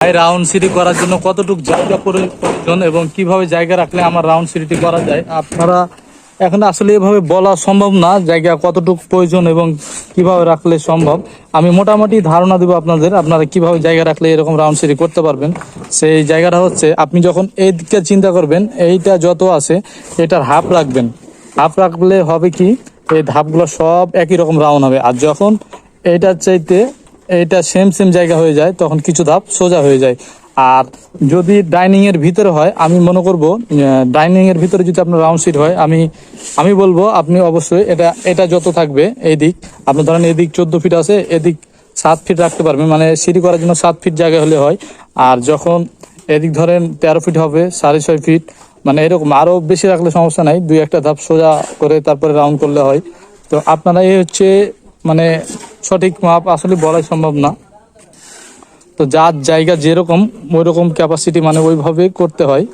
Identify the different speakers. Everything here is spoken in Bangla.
Speaker 1: ভাই রাউন্ড সিঁড়ি করার জন্য কতটুকু জায়গা প্রয়োজন এবং কিভাবে জায়গা রাখলে আমার রাউন্ড সিঁড়িটি করা যায়, আপনারা এখন আসলে এভাবে বলা সম্ভব না জায়গা কতটুকু প্রয়োজন এবং কিভাবে রাখলে সম্ভব। আমি মোটামুটি ধারণা দেবো আপনাদের, আপনারা কিভাবে জায়গা রাখলে এরকম রাউন্ড সিঁড়ি করতে পারবেন। সেই জায়গাটা হচ্ছে, আপনি যখন এই দিকটা চিন্তা করবেন, এইটা যত আছে এটার হাফ রাখবেন। হাফ রাখলে হবে কি, এই ধাপগুলো সব একই রকম রাউন্ড হবে। আর যখন এইটার চাইতে এইটা সেম সেম জায়গা হয়ে যায়, তখন কিছু ধাপ সোজা হয়ে যায়। আর যদি ডাইনিং এর ভিতরে হয়, আমি মনে করব ডাইনিং এর ভিতরে যদি আপনার রাউন্ড সিট হয়, আমি বলবো আপনি অবশ্যই এটা যত থাকবে এই দিক, আপনি ধরেন এদিক 14 ফিট আছে, এদিক 7 ফিট রাখতে পারবেন, মানে সিঁড়ি করার জন্য 7 ফিট জায়গা হলে হয়। আর যখন এদিক ধরেন 13 ফিট হবে, 6.5 ফিট, মানে এরকম আরো বেশি রাখলে সমস্যা নাই, দুই একটা ধাপ সোজা করে তারপরে রাউন্ড করলে হয়। তো আপনারা এই হচ্ছে মানে সঠিক মাপ আসলে বলাই সম্ভব না। তো যার জায়গা যেরকম ওই রকম ক্যাপাসিটি, মানে ওইভাবে করতে হয়।